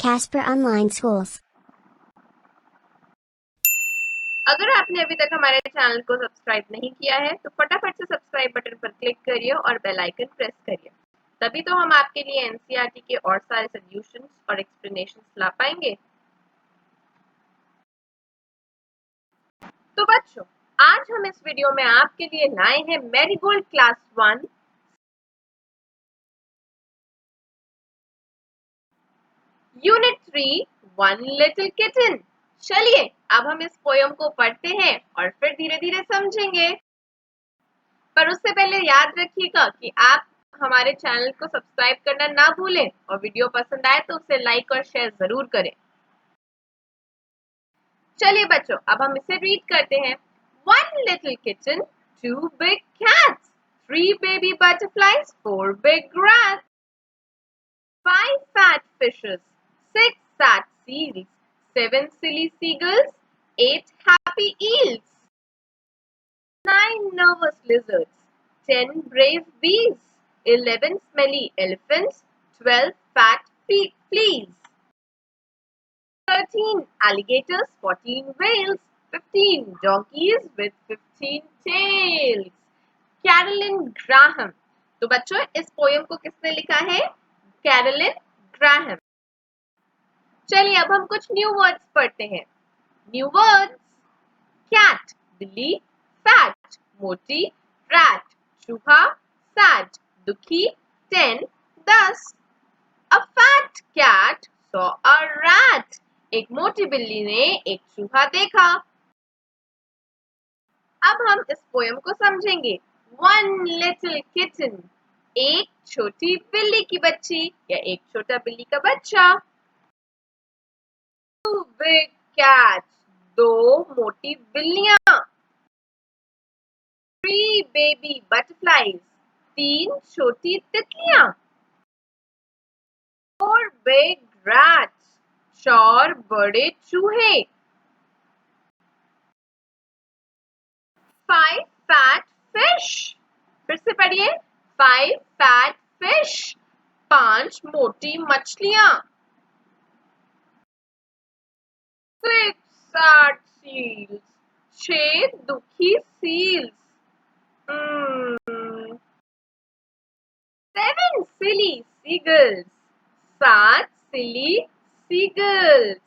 Casper Online Schools. अगर आपने अभी तक हमारे चैनल को सब्सक्राइब नहीं किया है तो फटाफट से सब्सक्राइब बटन पर क्लिक करिए और बेल आइकन प्रेस करिए, तभी तो हम आपके लिए एनसीईआरटी के और सारे सॉल्यूशंस और एक्सप्लेनेशंस ला पाएंगे। तो बच्चों, आज हम इस वीडियो में आपके लिए लाए हैं marigold class 1 unit 3 one little kitten. चलिए अब हम इस पोयम को पढ़ते हैं और फिर धीरे धीरे समझेंगे। पर उससे पहले याद रखिएगा कि आप हमारे चैनल को सब्सक्राइब करना ना भूलें और वीडियो पसंद आए तो उसे लाइक और शेयर जरूर करें। चलिए बच्चों, अब हम इसे रीड करते हैं। One little kitten, two big cats, three baby butterflies, four big rats, five fat fishes, six sad seals, seven silly seagulls, eight happy eels, nine nervous lizards, 10 brave bees, 11 smelly elephants, 12 fat fleas, 13 alligators, 14 whales, 15 donkeys with 15 tails. Caroline Graham. तो बच्चों, इस poem को किसने लिखा है? Caroline Graham. चलिए अब हम कुछ न्यू वर्ड्स पढ़ते हैं। न्यू वर्ड्स: कैट बिल्ली, फैट मोटी, रैट चूहा, सैड दुखी, 10 10। A fat cat saw a rat. एक मोटी बिल्ली ने एक चूहा देखा। अब हम इस पोयम को समझेंगे। One little kitten, एक छोटी बिल्ली की बच्ची या एक छोटा बिल्ली का बच्चा। Two big cats, दो मोटी बिल्लियां। Three baby butterflies, तीन छोटी तितलियां। Four big rats, चार बड़े चूहे। Five fat fish, फिर से पढ़िए। Five fat fish, पांच मोटी मछलियां। Six sad seals, छह दुखी seals। Seven silly seagulls, सात silly seagulls।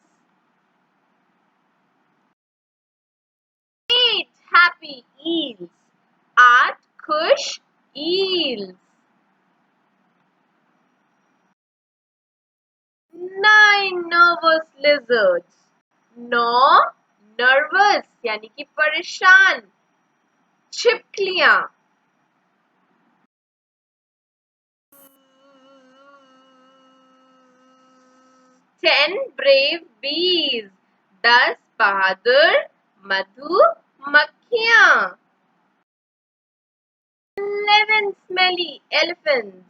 Eight happy eels, आठ खुश eels। Nine nervous lizards, नौ नर्वस यानी कि परेशान छिपकलियां। 10 brave bees, 10 बहादुर मधुमक्खियां। 11 smelly elephants,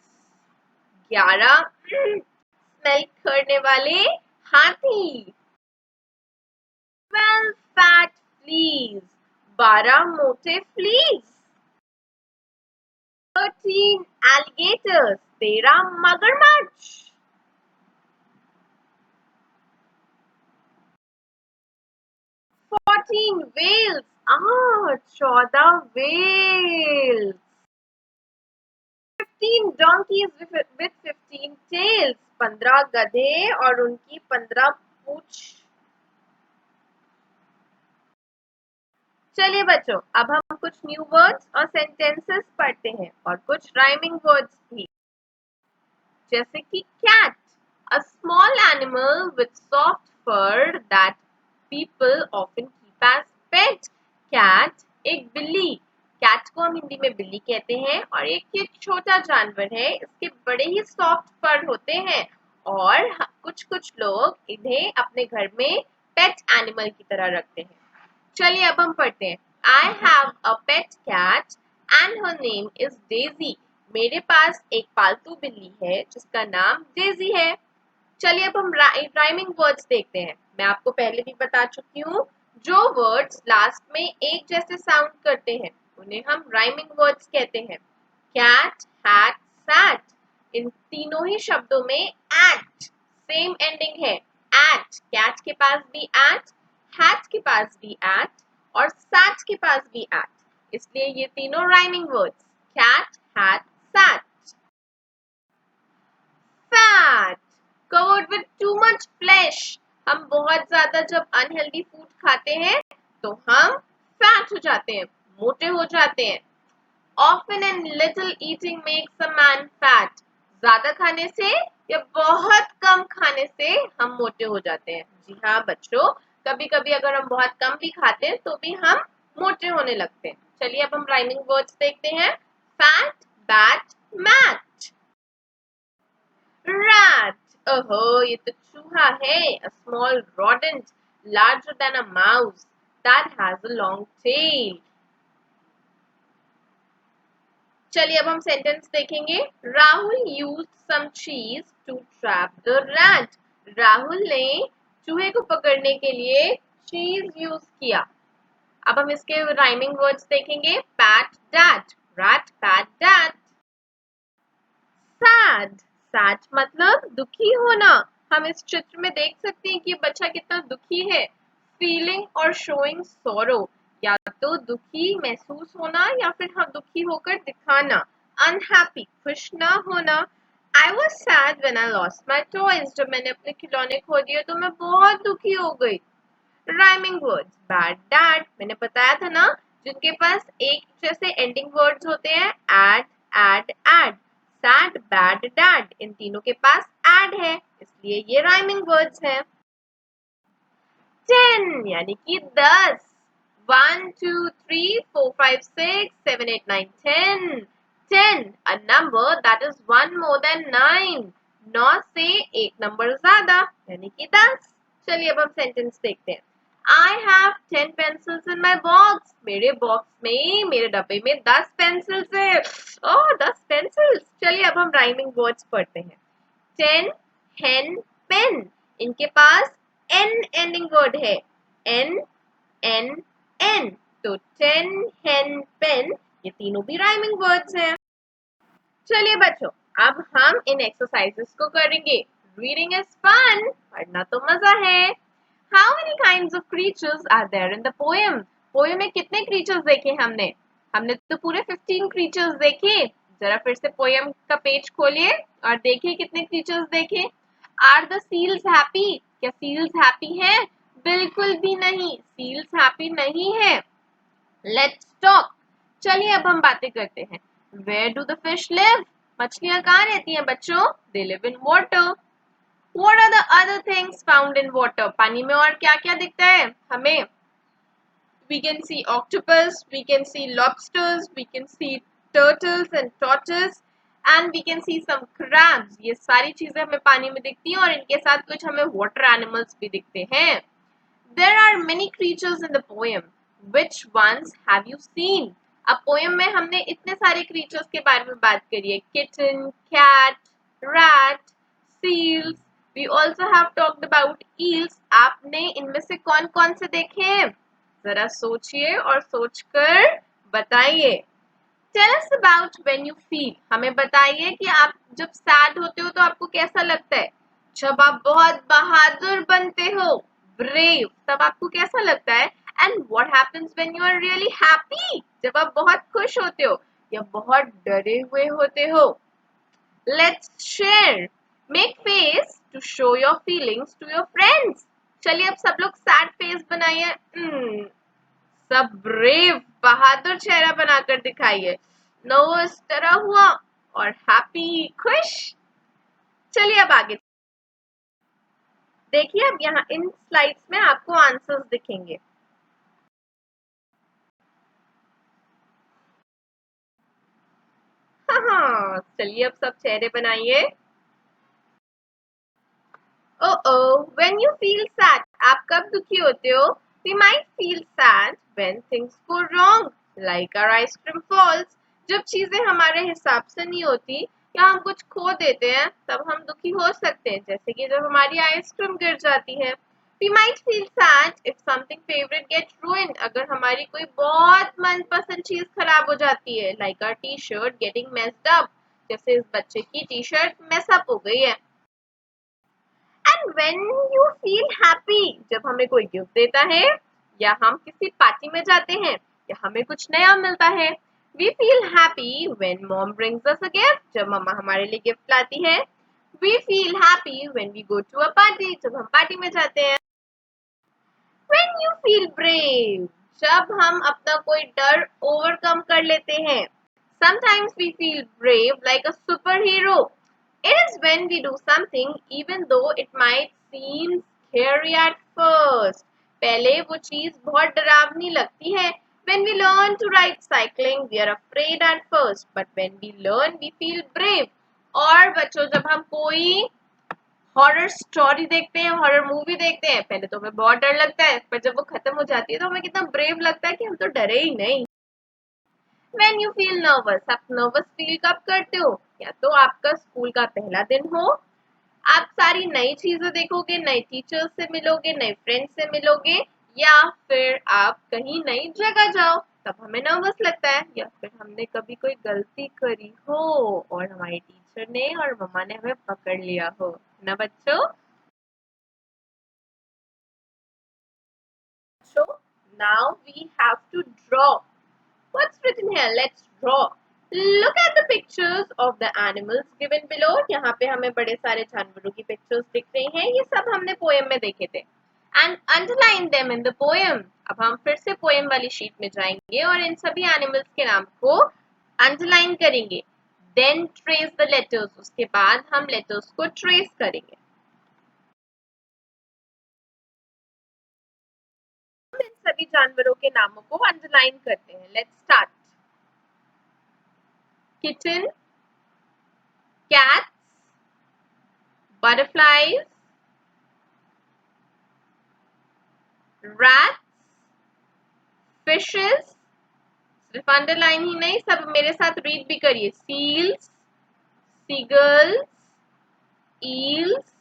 11 स्मेल करने वाले हाथी। 12 fat fleas, 12 मोटे fleas। 13 alligators, 13 मगरमच्छ। 14 whales, 14 whales। 15 donkeys with 15 tails, 15 गधे और उनकी 15 पूंछ। चलिए बच्चों, अब हम कुछ न्यू वर्ड्स और सेंटेंसेस पढ़ते हैं और कुछ राइमिंग वर्ड्स भी, जैसे कि cat, a small animal with soft fur that people often keep as pet. Cat एक बिल्ली, कैट को हम हिंदी में बिल्ली कहते हैं और ये छोटा जानवर है, इसके बड़े ही सॉफ्ट फर होते हैं और कुछ कुछ लोग इन्हें अपने घर में पेट एनिमल की तरह रखते हैं। चलिए अब हम पढ़ते हैं। I have a pet cat and her name is Daisy. मेरे पास एक पालतू बिल्ली है जिसका नाम डेजी है। चलिए अब हम राइमिंग वर्ड्स देखते हैं। मैं आपको पहले भी बता चुकी हूँ, जो वर्ड्स लास्ट में एक जैसे साउंड करते हैं उन्हें हम राइमिंग वर्ड्स कहते हैं। कैट, हैट, सैट, इन तीनों ही शब्दों में एट सेम एंडिंग है एट, कैट के पास भी एट, हैट के पास भी एट और सैट के पास भी एट, इसलिए ये तीनों rhyming words cat, hat, sat. Fat, covered with too much flesh, हम बहुत ज्यादा जब अनहेल्दी फूड खाते हैं तो हम फैट हो जाते हैं, मोटे हो जाते हैं। Often and little eating makes a man fat. ज्यादा खाने से या बहुत कम खाने से हम मोटे हो जाते हैं। जी हाँ बच्चों, कभी कभी अगर हम बहुत कम भी खाते हैं तो भी हम मोटे होने लगते हैं। चलिए अब हम राइमिंग वर्ड्स देखते हैं। Fat, bat, mat. रैट, ओहो ये तो चूहा है। A small rodent larger than a mouse that has a long tail. चलिए अब हम सेंटेंस देखेंगे। Rahul used some cheese to trap the rat, Rahul ने चूहे को पकड़ने के लिए चीज यूज किया। अब हम इसके राइमिंग वर्ड्स देखेंगे। PAT that, rat PAT that. Sad, sad मतलब दुखी होना। हम इस चित्र में देख सकते हैं कि बच्चा कितना दुखी है। फीलिंग और शोइंग सोरो, या तो दुखी महसूस होना या फिर हम दुखी होकर दिखाना। अनहैप्पी, खुश ना होना। I was sad when I lost my toys, जब मैंने अपने खिलौने खो दिए तो मैं बहुत दुखी हो गई। Rhyming words. बैड डैड, मैंने बताया था ना, जिनके पास एक जैसे एंडिंग वर्ड्स होते हैं ed, ed, ed. Sad, bad, dad, इन तीनों के पास एड है, इसलिए ये राइमिंग वर्ड्स हैं। 10 यानी कि 10। 1 2 3 4 5 6 7 8 9 10। 10 a number that is one more than 9। 9 से एक नंबर ज्यादा यानी कि 10। चलिए अब हम सेंटेंस देखते हैं। I have 10 pencils in my box। मेरे बॉक्स में, मेरे डब्बे में 10 पेंसिल्स है। ओह 10 पेंसिल्स। चलिए अब हम राइमिंग वर्ड्स पढ़ते हैं। 10, hen, pen, इनके पास n एंडिंग वर्ड है। n, n, n, तो 10, hen, pen, ये तीनों भी राइमिंग वर्ड्स हैं। चलिए बच्चों अब हम इन एक्सरसाइजेस को करेंगे। रीडिंग इज फन, पढ़ना तो मजा है। How many kinds of creatures are there in the poem? Poem में कितने क्रीचर्स देखे हमने? हमने तो पूरे 15 क्रीचर्स देखे। जरा फिर से पोएम का पेज खोलिए और देखिए कितने क्रीचर्स देखे। Are the seals happy? क्या सील्स हैप्पी हैं? बिल्कुल भी नहीं, सील्स हैप्पी नहीं है। लेट्स टॉक, चलिए अब हम बातें करते हैं। Where do the fish live? मछलियां कहाँ रहती हैं बच्चों? They live in water. What are the other things found in water? पानी में और क्या क्या दिखता है हमें? We can see octopus, we can see lobsters, we can see turtles and tortoise, and we can see some crabs. ये सारी चीजें हमें पानी में दिखती हैं और इनके साथ कुछ हमें water animals भी दिखते हैं। There are many creatures in the poem. Which ones have you seen? अब पोएम में हमने इतने सारे creatures के बारे में बात करी है। Kitten, cat, rat, seals. We also have talked about eels. आपने इनमें से कौन कौन से देखे हैं? जरा सोचिए और सोचकर बताइए। Tell us about when you feel. हमें बताइए कि आप जब सैड होते हो तो आपको कैसा लगता है? जब आप बहुत बहादुर बनते हो, ब्रेव, तब आपको कैसा लगता है? And what happens when you are really happy? जब आप बहुत खुश होते हो या बहुत डरे हुए होते हो? Let's share. Make face to show your feelings to your friends. चलिए अब सब लोग सैड फेस बनाइए। सब ब्रेव, बहादुर चेहरा बनाकर दिखाइए। नर्वस, डरा हुआ और हैप्पी, खुश। चलिए अब आगे देखिए। अब यहाँ इन स्लाइड्स में आपको आंसर्स दिखेंगे। हाँ, चलिए अब सब चेहरे बनाइए। When you feel sad, आप कब दुखी होते हो? We might feel sad when things go wrong, like our ice cream falls. जब चीजें हमारे हिसाब से नहीं होती या हम कुछ खो देते हैं तब हम दुखी हो सकते हैं, जैसे कि जब हमारी आइसक्रीम गिर जाती है। We might feel sad if something favorite gets ruined. अगर हमारी कोई बहुत मनपसंद चीज खराब हो जाती है, like our t-shirt getting messed up. जैसे इस बच्चे की टी शर्ट मेस अप हो गई है। And when you feel happy, जब हमें कोई गिफ्ट देता है या हम किसी पार्टी में जाते हैं या हमें कुछ नया मिलता है. We feel happy when mom brings us a gift, जब मम्मा हमारे लिए गिफ्ट लाती है. We feel happy when we go to a party, जब हम पार्टी में जाते हैं. When you feel brave, जब हम अपना कोई डर ओवरकम कर लेते हैं. Sometimes we feel brave like a superhero. It is when we do something even though it might seem scary at first. पहले वो चीज बहुत डरावनी लगती है. When we learn to ride cycling, we are afraid at first, but when we learn, we feel brave. और बच्चों, जब हम कोई हॉरर स्टोरी देखते हैं, हॉरर मूवी देखते हैं, पहले तो हमें बहुत डर लगता है, पर जब वो खत्म हो जाती है तो हमें कितना ब्रेव लगता है कि हम तो डरे ही नहीं. When you feel nervous, आप नर्वस फील कब करते हो? या तो आपका स्कूल का पहला दिन हो, आप सारी नई चीजें देखोगे, नए टीचर्स से मिलोगे, नए फ्रेंड्स से मिलोगे, या फिर आप कहीं नई जगह जाओ, तब हमें नर्वस लगता है, या फिर हमने कभी कोई गलती करी हो और हमारे टीचर ने और मम्मा ने हमें पकड़ लिया हो ना बच्चों. So now we have to draw. What's written here? Let's draw. Look at the pictures of the animals given below. यहाँ पे हमें बड़े सारे जानवरों की पिक्चर्स दिख रही हैं. ये सब हमने पोएम में देखे थे. And underline them in the poem. अब हम फिर से पोएम वाली शीट में जाएंगे और इन सभी एनिमल्स के नाम को अंडरलाइन करेंगे. Then trace the letters. उसके बाद हम लेटर्स को ट्रेस करेंगे. हम इन सभी जानवरों के नामों को अंडरलाइन करते हैं. Let's start. Kitten, cats, butterflies, rats, fishes. सिर्फ अंडरलाइन ही नहीं, सब मेरे साथ रीड भी करिए. Seals, seagulls, eels,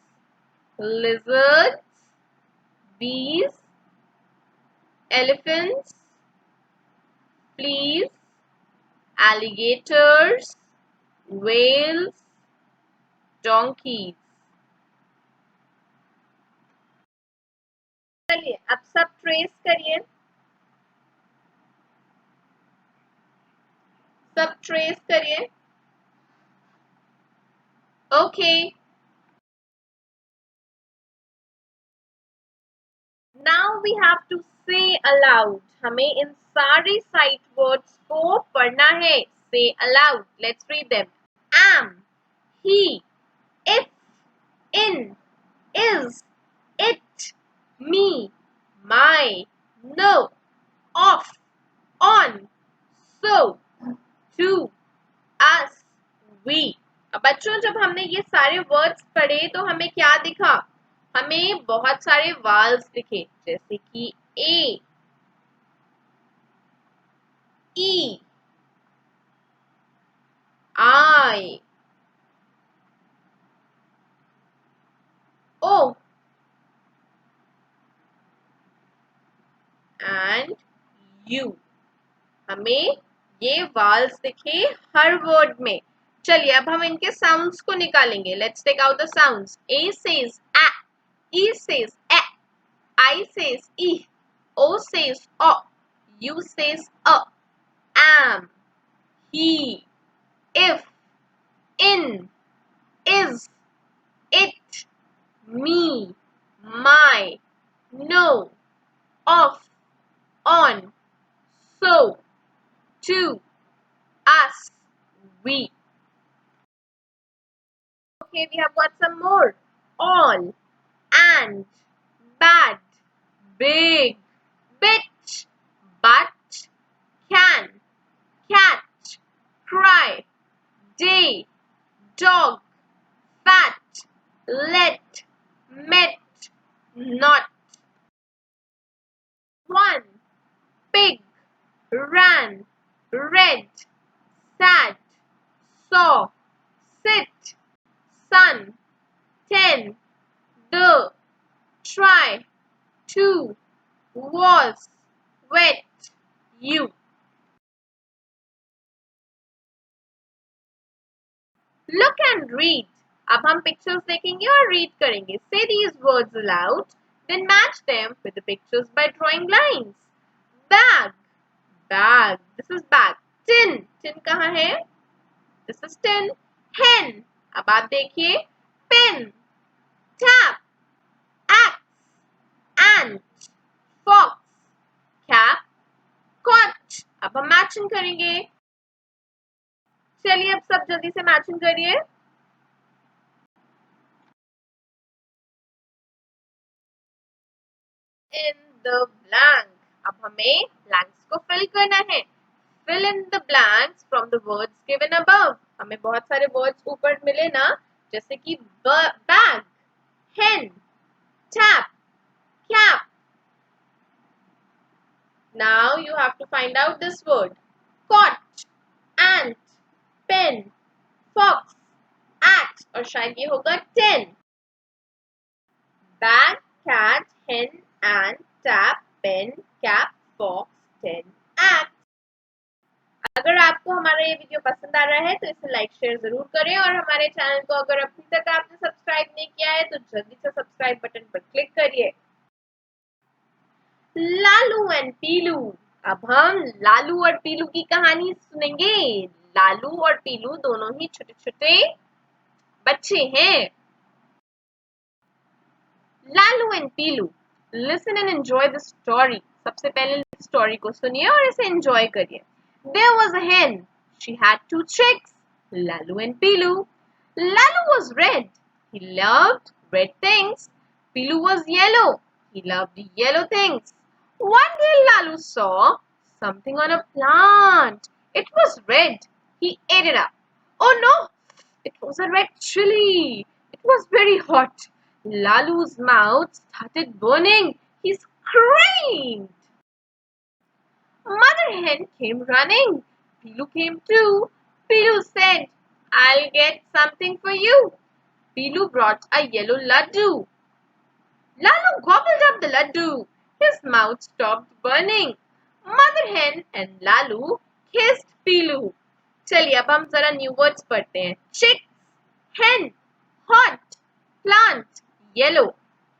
lizards, bees, elephants, fleas, alligators, whales, donkeys. चलिए अब सब ट्रेस करिए. सब ट्रेस करिए. Okay. Now we have to say aloud. हमें इन सारे साइट वर्ड्स को पढ़ना है. Say aloud. Let's read them. am, he, if, in, is, it, me, my, no, off, on, so, to, us, we. अब बच्चों, जब हमने ये सारे वर्ड्स पढ़े तो हमें क्या दिखा? हमें बहुत सारे वाल्स दिखे, जैसे कि ए, ई, आई, ओ एंड यू. हमें ये वाल्स दिखे हर वर्ड में. चलिए अब हम इनके साउंड्स को निकालेंगे. Let's take out the sounds. A says आ, ई सेज ए, आई सेज ई, ओ सेज ओ, यू सेज अ. am, he, if, in, is, it, me, my, no, off, on, so, to, us, we. Okay, we have got some more. All, and, bad, big, bitch, but, can, cat, cry, day, dog, fat, let, met, not. One, pig, ran, red, sad, saw, sit, sun, 10, the, try, two, was, wet, you. Look and read. अब हम pictures देखेंगे और read करेंगे. Say these words aloud, then match them with the pictures by drawing lines. Bag, bag. This is bag. Tin, tin कहाँ है? This is tin. Hen. अब आप देखिए. Pen, tap, axe, ant, fox, cap, cot. अब हम matching करेंगे. चलिए अब सब जल्दी से मैचिंग करिए. In the blank. अब हमें blanks को fill करना है. Fill in the blanks from the words given above. हमें बहुत सारे words ऊपर मिले ना, जैसे कि bag, hen, tap, cap. Now you have to find out this word. Cot, ant, pen, fox, axe और शायद ये होगा 10. Bag, cat, hen, ant, tap, pen, cap, fox, 10, axe. अगर आपको हमारा ये वीडियो पसंद आ रहा है तो इसे लाइक शेयर जरूर करें और हमारे चैनल को अगर अभी तक आपने सब्सक्राइब नहीं किया है तो जल्दी से सब्सक्राइब बटन पर क्लिक करिए. लालू एंड पीलू. अब हम लालू और पीलू की कहानी सुनेंगे. लालू और पीलू दोनों ही छोटे छोटे बच्चे हैं. Lalu and Piloo. Listen and enjoy the story. सबसे पहले स्टोरी को सुनिए और इसे एंजॉय करिए. There was a hen. She had 2 chicks, Lalu and Pilu. Lalu was red. He loved red things. Pilu was yellow. He loved yellow things. One day Lalu saw something on a plant. It was red. He ate it up. Oh no! It was a red chili. It was very hot. Lalu's mouth started burning. He screamed. Mother hen came running. Pilu came too. Pilu said, I'll get something for you. Pilu brought a yellow laddu. Lalu gobbled up the laddu. His mouth stopped burning. Mother hen and Lalu kissed Pilu. चलिए अब हम जरा new words पढ़ते हैं. Chicks, hen, hot, plant, yellow.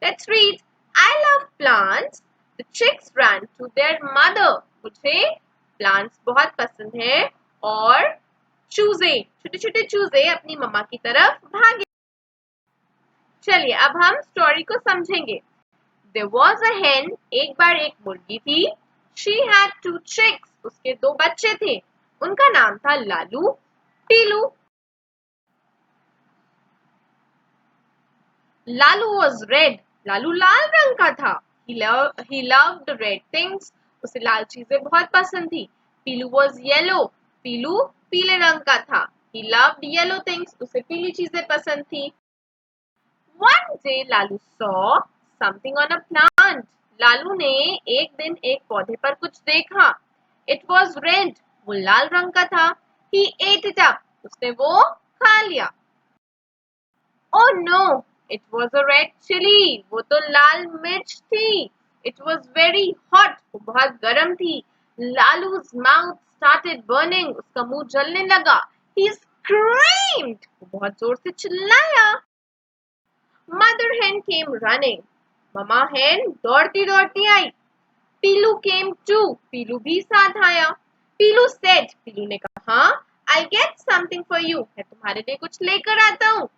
Let's read. I love plants. The chicks ran to their mother. मुझे plants बहुत पसंद है और चूजे, छोटे छोटे चूजे अपनी मम्मा की तरफ भागे. चलिए अब हम स्टोरी को समझेंगे. There was a hen. एक बार एक मुर्गी थी. She had 2 chicks. उसके 2 बच्चे थे. उनका नाम था लालू, पीलू. Lalu was red. लालू लाल रंग का था. He loved red things. उसे लाल चीजें बहुत पसंद थी. पीलू was yellow. पीलू पीले रंग का था. He loved yellow things. उसे पीली चीजें पसंद थी. One day Lalu saw something on a plant. Lalu ने एक दिन एक पौधे पर कुछ देखा. It was red. वो लाल रंग का था. He ate it up. उसने वो खा लिया. Oh no! It was a red chili. वो तो लाल मिर्च थी. It was very hot. वो बहुत गर्म थी. Lalu's mouth started burning. उसका मुंह जलने लगा. He screamed. वो बहुत जोर से चिल्लाया. Mother hen came running. Mama hen दौड़ती दौड़ती आई. Pilu came too. Pilu भी साथ आया. Pilu said. Pilu ने कहा, I'll get something for you. मैं तुम्हारे लिए कुछ लेकर आता हूँ.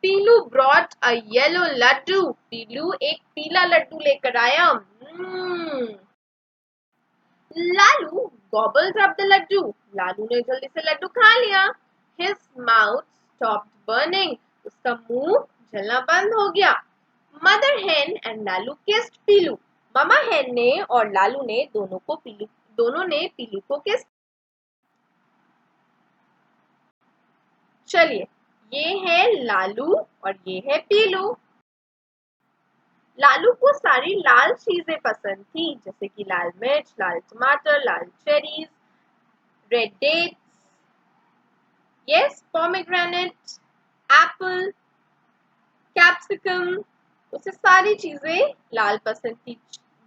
Pilu brought a yellow laddu. Pilu एक पीला लड्डू लेकर आया. Lalu gobbled up the laddu. Lalu ने जल्दी से लड्डू खा लिया. His mouth stopped burning. उसका मुंह जलना बंद हो गया. Mother hen and Lalu kissed Pilu. Mama hen ने और लालू ने दोनों ने पीलू को किस. चलिए ये है लालू और ये है पीलू. लालू को सारी लाल चीजें पसंद थी, जैसे कि लाल मिर्च, लाल टमाटर, लाल cherries, red dates, yes, pomegranate, apple, capsicum. उसे सारी चीजें लाल पसंद थी.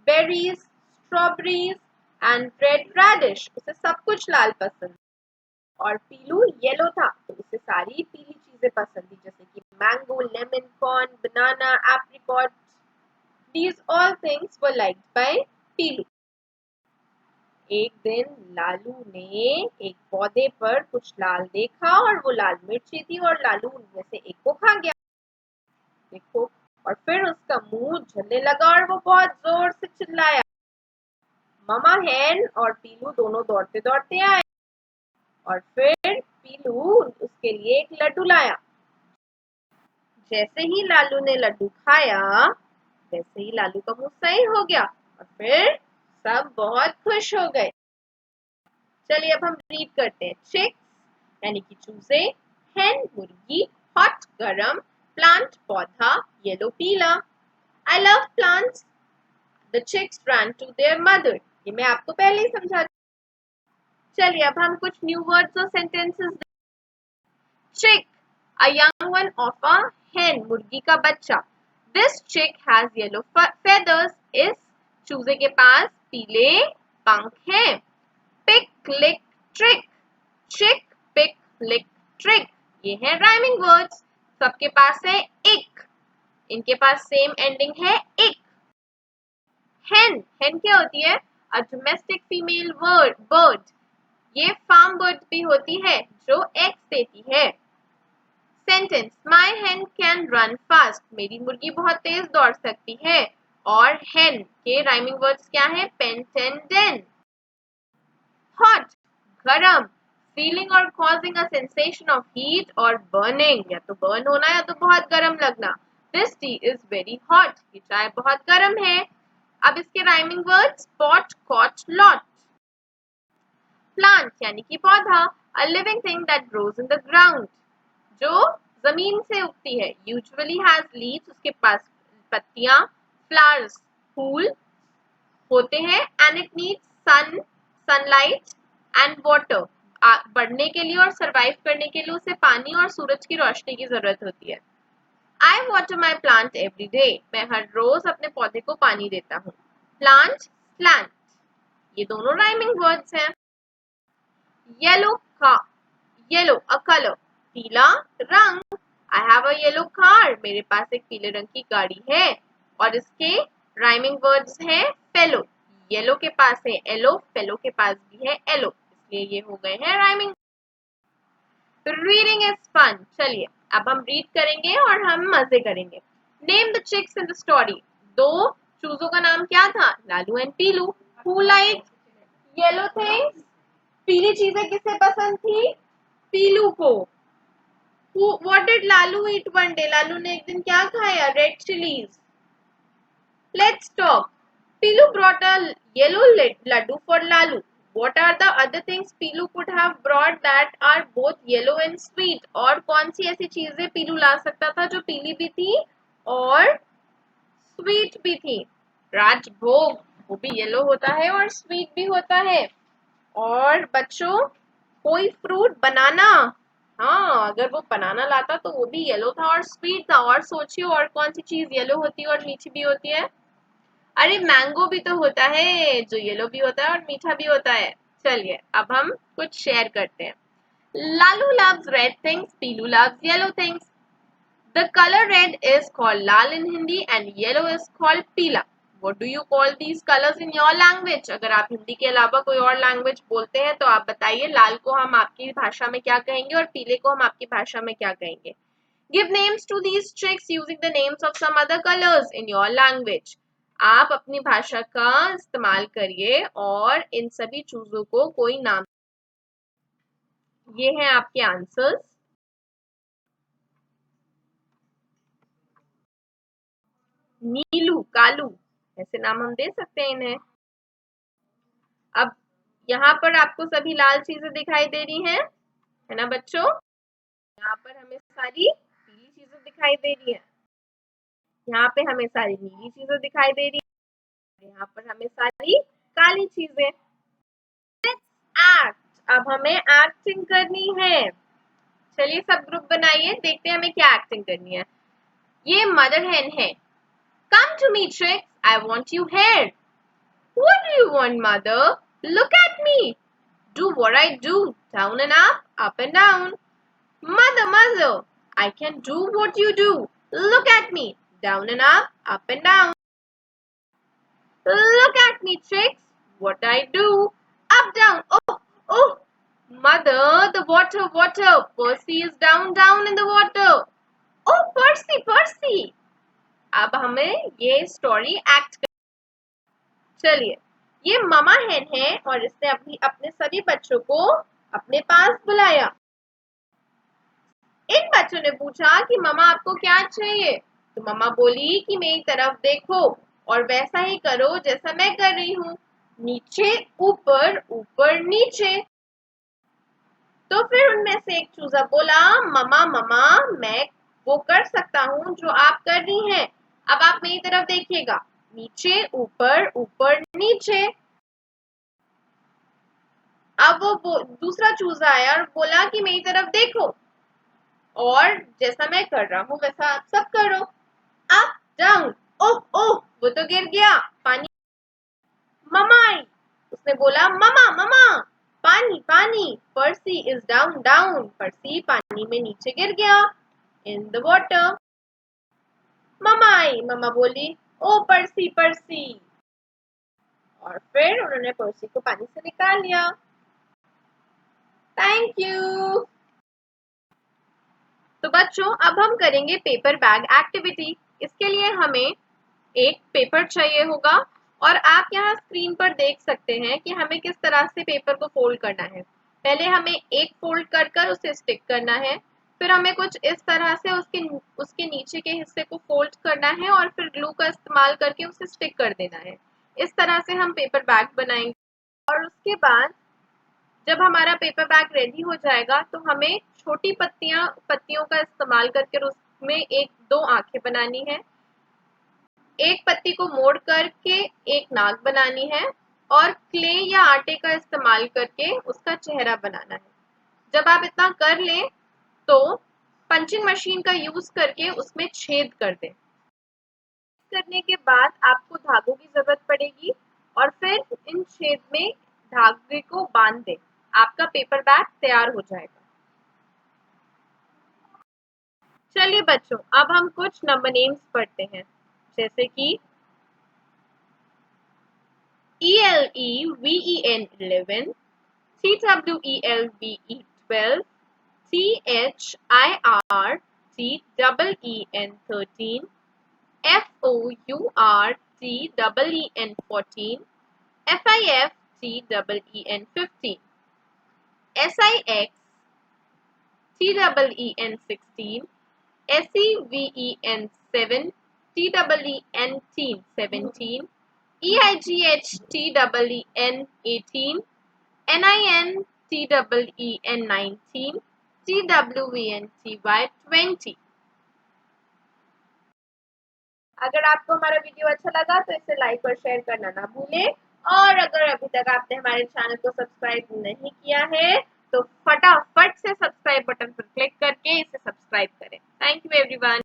Berries, strawberries and red radish. उसे सब कुछ लाल पसंद. और पीलू येलो था तो उसे सारी पीली चीजें चीजें पसंद थी, जैसे कि mango, lemon, corn, banana, apricot. These all things were liked by पीलू. एक दिन लालू ने एक पौधे पर कुछ लाल देखा और वो लाल मिर्ची थी और लालू उनमें से एक को खा गया. देखो, और फिर उसका मुंह जलने लगा और वो बहुत जोर से चिल्लाया. मामा हैन और पीलू दोनों दौड़ते दौड़ते आए और फिर पीलू उसके लिए एक लड्डू लाया. जैसे ही लालू ने लड्डू खाया, वैसे ही लालू का मुंह सही हो गया और फिर सब बहुत खुश हो गए. चलिए अब हम रीड करते हैं. चिक्स यानी कि चूजे, हैन मुर्गी, हॉट गरम, प्लांट पौधा, येलो पीला. I love plants. The chicks ran to their mother. ये मैं आपको पहले ही समझा. चलिए अब हम कुछ न्यू वर्ड्स और सेंटेंसेस. चिक, a young one of a hen, मुर्गी का बच्चा. This chick has yellow feathers. इस चूजे के पास पीले पंख हैं. Pick, lick, trick. Chick, pick, lick, trick. ये है राइमिंग वर्ड्स. सबके पास है इक. इनके पास सेम एंडिंग है इक. hen, hen क्या होती है? A domestic female bird. ये फार्म बर्ड भी होती है जो एग्स देती है. Sentence. My hen can run fast. मेरी मुर्गी बहुत तेज दौड़ सकती है. और hen के राइमिंग वर्ड्स क्या है? Pen, ten, den. हॉट, गरम. फीलिंग और causing a sensation of heat और बर्निंग. या तो बर्न होना या तो बहुत गर्म लगना. This tea is very hot. ये चाय बहुत गर्म है. अब इसके rhyming words. Pot, cot, lot. Plant यानी कि पौधा. A living thing that grows in the ground. जो जमीन से उगती है. Usually has leaves. उसके पास पत्तियां. फ्लावर्स, फूल होते हैं. And it needs sun, sunlight and water. बढ़ने के लिए और सरवाइव करने के लिए उसे पानी और सूरज की रोशनी की जरूरत होती है. आई वाटर माई प्लांट एवरी डे. मैं हर रोज अपने पौधे को पानी देता हूँ. Plant, plant. ये दोनों राइमिंग वर्ड्स हैं. येलो का, येलो अ कलर. पीला रंग. I have a yellow car. मेरे पास एक पीले रंग की गाड़ी है. और इसके राइमिंग वर्ड्स हैं फेलो. येलो के पास है एलो, फेलो के पास भी है एलो, इसलिए ये हो गए हैं राइमिंग. Reading is fun. चलिए अब हम रीड करेंगे और हम मजे करेंगे. Name the chicks in the story. दो चूजों का नाम क्या था? Lalu and Pilu. Who like yellow things. पीली चीजें किसे पसंद थी? पीलू को. What did Lalu eat one day. Lalu ने एक दिन क्या खाया? Red chillies. Let's talk. Pilu brought a yellow laddu for Lalu. What are the other things Pilu could have brought that are both yellow and sweet? और कौन सी ऐसी चीजें पीलू ला सकता था जो पीली भी थी और स्वीट भी थी? राजभोग, वो भी येलो होता है और स्वीट भी होता है. और बच्चों, कोई फ्रूट, बनाना. हाँ, अगर वो बनाना लाता तो वो भी येलो था और स्वीट था. और सोचिए और कौन सी चीज येलो होती है और मीठी भी होती है? अरे मैंगो भी तो होता है जो येलो भी होता है और मीठा भी होता है. चलिए अब हम कुछ शेयर करते हैं. Lalu loves red things, Piloo loves yellow things. The color red is called Lal in Hindi and yellow is called पीला. What do you call these colors in your language? अगर आप हिंदी के अलावा कोई और लैंग्वेज बोलते हैं तो आप बताइए. लाल को हम आपकी भाषा में क्या कहेंगे और पीले को हम आपकी भाषा में क्या कहेंगे? Give names to these tricks using the names of some other colors in your language. आप अपनी भाषा का इस्तेमाल करिए और इन सभी चीजों को कोई नाम. ये हैं आपके आंसर्स. नीलू, कालू, ऐसे नाम हम दे सकते हैं इन्हें. अब यहाँ पर आपको सभी लाल चीजें दिखाई दे रही हैं, है ना बच्चों? यहाँ पर हमें सारी पीली चीजें दिखाई दे रही हैं. यहाँ पे हमें सारी नीली चीजें दिखाई दे रही हैं. यहाँ पर हमें सारी काली चीजें. एक्ट. अब हमें एक्टिंग करनी है. चलिए सब ग्रुप बनाइए, देखते हैं हमें क्या एक्टिंग करनी है. ये मदर hen है. Come to me, Trix. I want you here. What do you want, mother? Look at me. Do what I do. Down and up and down. Mother, I can do what you do. Look at me. Down and up and down. Look at me, chicks. What I do. Up, down. Oh, oh. Mother, the water, water. Percy is down, down in the water. Oh, Percy, Percy. अब हमें ये story act कर, चलिए, ये मामा हेन है और इसने अपने सभी बच्चों को अपने पास बुलाया। इन बच्चों ने पूछा कि मामा आपको क्या चाहिए, तो मामा बोली कि मेरी तरफ देखो और वैसा ही करो जैसा मैं कर रही हूँ, नीचे ऊपर ऊपर नीचे। तो फिर उनमें से एक चूजा बोला, मामा मामा मैं वो कर सकता हूँ जो आप कर रही हैं, अब आप मेरी तरफ देखिएगा, नीचे ऊपर ऊपर नीचे। अब वो दूसरा चूजा आया और बोला कि मेरी तरफ देखो और जैसा मैं कर रहा हूँ वैसा आप सब करो, अप डाउन। ओह ओह, वो तो गिर गया पानी। ममा आई, उसने बोला ममा ममा पानी पानी। पर्सी इज डाउन डाउन, पर्सी पानी में नीचे गिर गया, in the water. Mama I, mama बोली ओ पर्सी पर्सी, और फिर उन्होंने पर्सी को पानी से निकाल लिया। Thank you. तो बच्चों अब हम करेंगे पेपर बैग एक्टिविटी। इसके लिए हमें एक पेपर चाहिए होगा और आप यहाँ स्क्रीन पर देख सकते हैं कि हमें किस तरह से पेपर को फोल्ड करना है। पहले हमें एक फोल्ड कर उसे स्टिक करना है, फिर हमें कुछ इस तरह से उसके नीचे के हिस्से को फोल्ड करना है और फिर ग्लू का इस्तेमाल करके उसे स्टिक कर देना है। इस तरह से हम पेपर बैग बनाएंगे और उसके बाद जब हमारा पेपर बैग रेडी हो जाएगा तो हमें छोटी पत्तियों का इस्तेमाल करके उसमें एक दो आंखें बनानी है, एक पत्ती को मोड़ करके एक नाक बनानी है और क्ले या आटे का इस्तेमाल करके उसका चेहरा बनाना है। जब आप इतना कर लें तो पंचिंग मशीन का यूज करके उसमें छेद कर दें। करने के बाद आपको धागों की जरूरत पड़ेगी और फिर इन छेद में धागे को बांध दें, आपका पेपर बैग तैयार हो जाएगा। चलिए बच्चों अब हम कुछ नंबर नेम्स पढ़ते हैं, जैसे कि ELEVEN 11, TWELVE 12, THIRTEEN 13, FOURTEEN 14, FIFTEEN 15, SIXTEEN 16, SEVEN 7, TEEN 17, EIGHTEEN 18, NINTEEN 19, TWENTY 20। अगर आपको हमारा वीडियो अच्छा लगा तो इसे लाइक और शेयर करना ना भूलें, और अगर अभी तक आपने हमारे चैनल को सब्सक्राइब नहीं किया है तो फटाफट से सब्सक्राइब बटन पर क्लिक करके इसे सब्सक्राइब करें। Thank you everyone.